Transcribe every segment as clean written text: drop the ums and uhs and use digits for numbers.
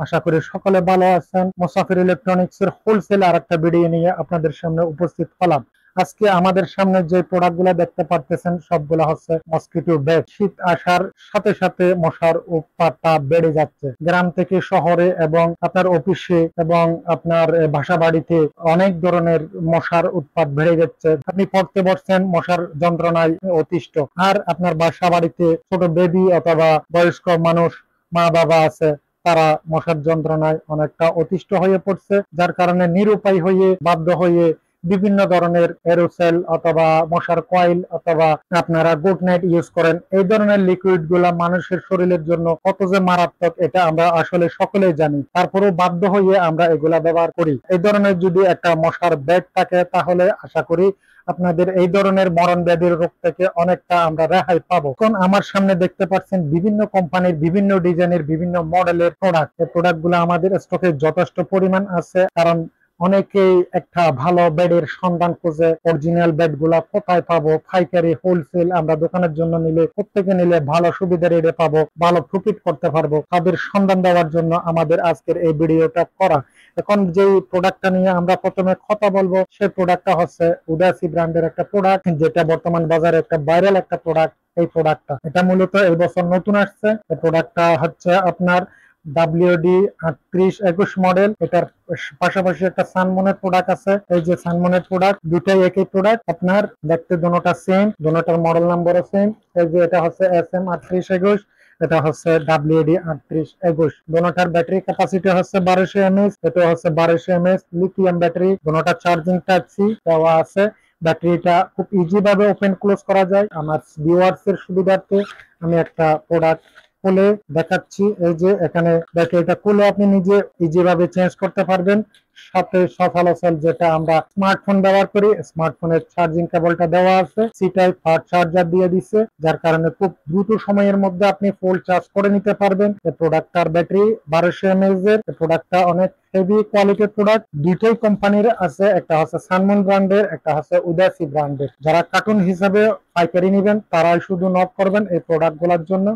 আশা করি সকলে ভালো আছেন। মুসাফির ইলেকট্রনিক্স এর হোলসেল আরেকটা ভিডিও নিয়ে আপনাদের সামনে উপস্থিত হলাম। আজকে আমাদের সামনে যে প্রোডাক্টগুলো দেখতে পারতেছেন সবগুলো হচ্ছে মসকিটো ব্যাট। শীত আসার সাথে সাথে মশার উৎপাতটা বেড়ে যাচ্ছে। গ্রাম থেকে শহরে এবং আপনার অফিসে এবং আপনার বাসা বাড়িতে অনেক ধরনের মশার উৎপাত বেড়ে যাচ্ছে। আপনি পড়তে বসছেন, মশার যন্ত্রণায় অতিষ্ঠ। আর আপনার বাসা বাড়িতে ছোট বেবি অথবা বয়স্ক মানুষ, মা বাবা আছে, তারা মশার যন্ত্রণায় অনেকটা অতিষ্ঠ হয়ে পড়ছে, যার কারণে নিরুপায় হয়ে বাধ্য হয়ে বিভিন্ন ধরনের এরোসেল অথবা মশার কয়েল অথবা আপনারা গুড নাইট ইউজ করেন। এই ধরনের লিকুইড গুলা মানুষের শরীরের জন্য কত যে মারাত্মক এটা আমরা আসলে সকলেই জানি, তারপরেও বাধ্য হয়ে আমরা এগুলা ব্যবহার করি। এই ধরনের যদি একটা মশার ব্যাট থাকে তাহলে আশা করি আপনাদের এই ধরনের মরণ ব্যাধির রোগ থেকে অনেকটা আমরা রেহাই পাবো। এখন আমার সামনে দেখতে পাচ্ছেন বিভিন্ন কোম্পানির বিভিন্ন ডিজাইনের বিভিন্ন মডেলের প্রোডাক্ট। এই প্রোডাক্ট গুলো আমাদের স্টকে যথেষ্ট পরিমাণ আছে, কারণ অনেকেই একটা ভালো বেডের সন্ধান খুঁজে। অরিজিনাল বেড গুলা কোথায় পাবো, পাইকারি হোলসেল আমরা দোকানের জন্য নিলে, প্রত্যেকে নিলে ভালো সুবিধা রেটে পাবো, ভালো প্রফিট করতে পারবো, তাদের সন্ধান দেওয়ার জন্য আমাদের আজকের এই ভিডিওটা করা। এখন যে প্রোডাক্টটা নিয়ে আমরা প্রথমে কথা বলবো সেই প্রোডাক্টটা হচ্ছে উদাসী ব্র্যান্ডের একটা প্রোডাক্ট, যেটা বর্তমান বাজারে একটা ভাইরাল একটা প্রোডাক্ট। এই প্রোডাক্টটা এটা মূলত এই বছর নতুন আসছে। এই প্রোডাক্টটা হচ্ছে আপনার WD 3821 মডেল। এটার পাশাপাশি একটা সানমনের প্রোডাক্ট আছে। এই যে সানমনের প্রোডাক্ট দুটাই একই প্রোডাক্ট, আপনার দেখতে দুটোটা সেম, দুটোটার মডেল নাম্বারও সেম। এই যে এটা হচ্ছে SM 3821, এটা হচ্ছে WD 3821। দুটোটার ব্যাটারি ক্যাপাসিটি হচ্ছে 1200 mAh, এটা হচ্ছে 1200 mAh লিথিয়াম ব্যাটারি। দুটোটা চার্জিং টাইপ সি দেওয়া আছে। ব্যাটারিটা খুব ইজি ভাবে ওপেন ক্লোজ করা যায়। আমার ভিউয়ার্স এর সুবিধার্থে আমি একটা প্রোডাক্ট খুলে দেখাচ্ছি। এই যে এখানে ব্যাটারিটা খুলে আপনি নিজে ইজি ভাবে চেঞ্জ করতে পারবেন। সাথে সচরাচর যেটা আমরা স্মার্টফোন ব্যবহার করি, স্মার্টফোনের চার্জিং কেবলটা দেওয়া আছে। সি টাইপ ফাস্ট চার্জার দিয়ে দিচ্ছে, যার কারণে খুব দ্রুত সময়ের মধ্যে আপনি ফুল চার্জ করে নিতে পারবেন। এই প্রোডাক্টটার ব্যাটারি 1200 mAh এর। এই প্রোডাক্টটা অনেক হেভি কোয়ালিটির প্রোডাক্ট। দুইটাই কোম্পানির আছে, একটা হচ্ছে সানমন ব্র্যান্ডের, একটা হচ্ছে উদাসী ব্র্যান্ডের। যারা কার্টুন হিসেবে পাইকারি নেবেন তারাই শুধু নক করবেন এই প্রোডাক্টগুলোর জন্য।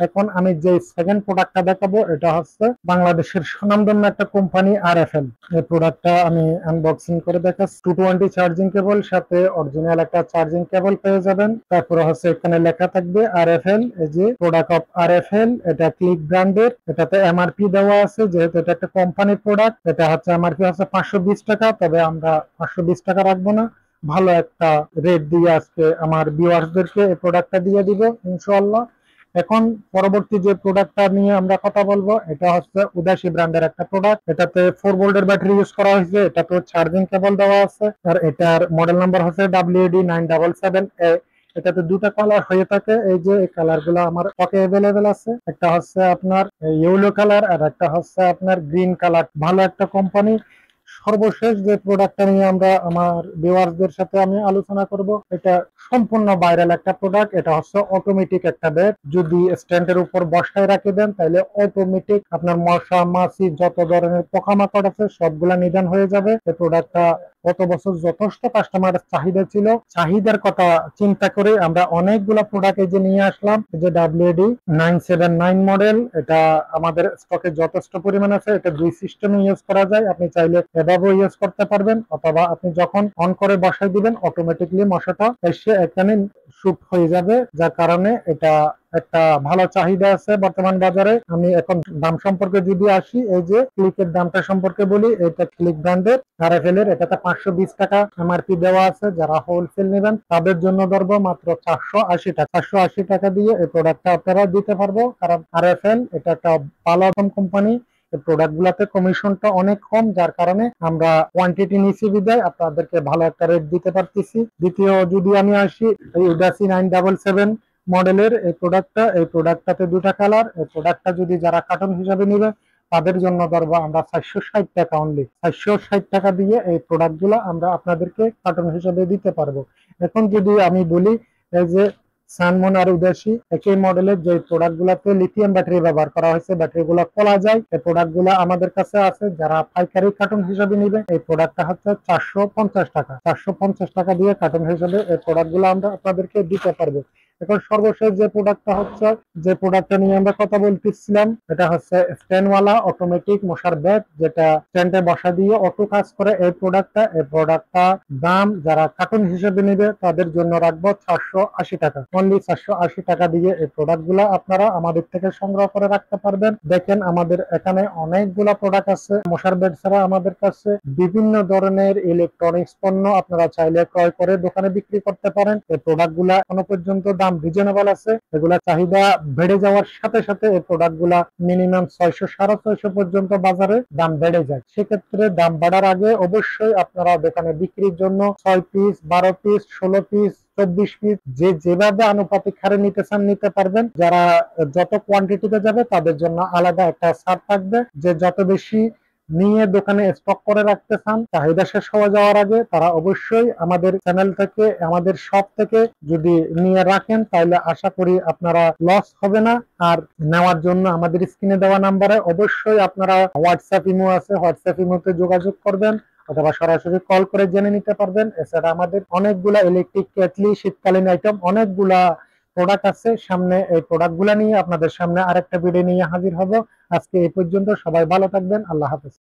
এখন আমি যে সেকেন্ড প্রোডাক্টটা দেখাবো এটা হচ্ছে বাংলাদেশের সুনামধন্য একটা কোম্পানি RFL। এই প্রোডাক্টটা আমি আনবক্সিং করে দেখাচ্ছি। 220 চার্জিং কেবল, সাথে অরিজিনাল একটা চার্জিং কেবল পেয়ে যাবেন। তারপরে হচ্ছে এখানে লেখা থাকবে RFL। এই যে প্রোডাক্ট অফ RFL, এটা ক্লিক ব্র্যান্ডের। এটাতে MRP দেওয়া আছে, যেহেতু এটা একটা কোম্পানির প্রোডাক্ট। এটা হচ্ছে MRP হচ্ছে 520 টাকা, তবে আমরা 520 টাকা রাখবো না, ভালো একটা রেট দিয়ে আজকে আমার ভিউয়ার্সদেরকে এই প্রোডাক্টটা দিয়ে দিব ইনশাআল্লাহ। এখন পরবর্তী যে প্রোডাক্টটা নিয়ে আমরা কথা বলবো এটা হচ্ছে উদাসী ব্র্যান্ডের একটা প্রোডাক্ট। এটাতে 4 ভোল্টের ব্যাটারি ইউজ করা হয়েছে, এটাতে চার্জিং কেবল দেওয়া আছে, আর এটার মডেল নাম্বার হচ্ছে WD 977A। এটাতে দুটো কালার হয়ে থাকে। এই যে এই কালার গুলো আমার স্টকে অ্যাভেলেবেল আছে। একটা হচ্ছে আপনার ইয়েলো কালার আর একটা হচ্ছে আপনার গ্রিন কালার। ভালো একটা কোম্পানি। সর্বশেষ যে প্রোডাক্টটা নিয়ে আমরা আমার ভিউয়ারদের সাথে আমি আলোচনা করব, এটা সম্পূর্ণ ভাইরাল একটা প্রোডাক্ট। এটা হচ্ছে অটোমেটিক একটা ব্যাট। যদি স্ট্যান্ডের উপর বসায় রাখে দেন তাহলে অটোমেটিক আপনার মশা মাছি যত ধরনের পোকামাকড় আছে সবগুলা নিধন হয়ে যাবে। এই প্রোডাক্টটা গত বছর যথেষ্ট কাস্টমারের চাহিদা ছিল। চাহিদার কথা চিন্তা করে আমরা অনেকগুলা প্রোডাক্ট এই যে নিয়ে আসলাম। এই যে WD 979 মডেল, এটা আমাদের স্টকে যথেষ্ট পরিমাণ আছে। এটা দুই সিস্টেমে ইউজ করা যায়, আপনি চাইলে এভাবেও ইউজ করতে পারবেন, অথবা আপনি যখন অন করে বসাই দিবেন অটোমেটিকলি মশাটা এসে এখানে শুট হয়ে যাবে, যার কারণে এটা একটা ভালো চাহিদা আছে বর্তমান বাজারে। আমি এখন দাম সম্পর্কে যদি আসি, এই যে ক্লিকের দামটা সম্পর্কে বলি, এটা ক্লিক ব্র্যান্ডের RFL এর। এটাতে 520 টাকা MRP দেওয়া আছে। যারা হোলসেল নেবেন তাদের জন্য ধরবো মাত্র 480 টাকা। 480 টাকা দিয়ে এই প্রোডাক্টটা আপনারা দিতে পারবো, কারণ RFL এটা একটা ভালো কোম্পানি। এই প্রোডাক্ট গুলাতে কমিশনটা অনেক কম, যার কারণে আমরা কোয়ান্টিটি নিচ্ছি বিদায় আপনাদেরকে ভালো একটা রেট দিতে পারতেছি। দ্বিতীয় যদি আমি আসি, এই উদাসী 977 মডেলের এই প্রোডাক্টটাতে দুটা কালার। এই প্রোডাক্টটা যদি যারা কার্টন হিসাবে নেবে তাদের জন্য ধরবো আমরা 460 টাকা অনলি। 460 টাকা দিয়ে এই প্রোডাক্টগুলো আমরা আপনাদেরকে কার্টন হিসাবে দিতে পারবো। এখন যদি আমি বলি, এই যে সানমন আর উদাসী একই মডেলের যে প্রোডাক্টগুলোতে লিথিয়াম ব্যাটারি ব্যবহার করা হয়েছে, ব্যাটারিগুলো খোলা যায়, এই প্রোডাক্টগুলো আমাদের কাছে আছে। যারা পাইকারি কার্টন হিসাবে নিবে এই প্রোডাক্টটা হচ্ছে 450 টাকা। 450 টাকা দিয়ে কার্টন হিসাবে এই প্রোডাক্টগুলো আমরা আপনাদেরকে দিতে পারবো। এখন সর্বশেষ যে প্রোডাক্টটা হচ্ছে, যে প্রোডাক্টটা নিয়ে আমরা কথা বলতেছিলাম, এটা হচ্ছে স্ট্যান্ডওয়ালা অটোমেটিক মশার ব্যাট, যেটা স্ট্যান্ডে বসা দিয়ে অটো কাজ করে। এই প্রোডাক্টটা দাম যারা কার্টুন হিসেবে নেবে তাদের জন্য রাখবো 480 টাকা, অনলি 480 টাকা দিয়ে এই প্রোডাক্ট গুলা আপনারা আমাদের থেকে সংগ্রহ করে রাখতে পারবেন। দেখেন আমাদের এখানে অনেকগুলা প্রোডাক্ট আছে। মশার বেড ছাড়া আমাদের কাছে বিভিন্ন ধরনের ইলেকট্রনিক্স পণ্য আপনারা চাইলে ক্রয় করে দোকানে বিক্রি করতে পারেন। এই প্রোডাক্ট গুলা এখনো পর্যন্ত দাম রিজনেবল আছে। এগুলা চাহিদা বেড়ে যাওয়ার সাথে সাথে এই প্রোডাক্ট গুলা মিনিমাম 600 650 পর্যন্ত বাজারে দাম বেড়ে যায়। সেক্ষেত্রে দাম বাড়ার আগে অবশ্যই আপনারা দোকানে বিক্রির জন্য 6 পিস, 12 পিস, 16 পিস, 24 পিস, যে যেভাবে আনুপাতিক হারে নিতে চান নিতে পারবেন। যারা যত কোয়ান্টিটিতে যাবে তাদের জন্য আলাদা একটা ছাড় থাকবে। যে যত বেশি নিয়ে দোকানে স্টক করে রাখতে চান, চাহিদা শেষ হয়ে যাওয়ার আগে, তারা অবশ্যই আমাদের চ্যানেল থেকে, আমাদের শপ থেকে যদি নিয়ে রাখেন তাহলে আশা করি আপনারা লস হবে না। আর নেওয়ার জন্য আমাদের স্ক্রিনে দেওয়া নাম্বারে অবশ্যই আপনারা হোয়াটসঅ্যাপ ইমো আছে, হোয়াটসঅ্যাপ ইমোতে যোগাযোগ করবেন অথবা সরাসরি কল করে জেনে নিতে পারবেন। এছাড়া আমাদের অনেকগুলা ইলেকট্রিক কেটলি, শীতকালীন আইটেম, অনেকগুলা প্রোডাক্ট আছে। সামনে এই প্রোডাক্টগুলা নিয়ে আপনাদের সামনে আরেকটা ভিডিও নিয়ে হাজির হব। আজকে এই পর্যন্ত, সবাই ভালো থাকবেন। আল্লাহ হাফেজ।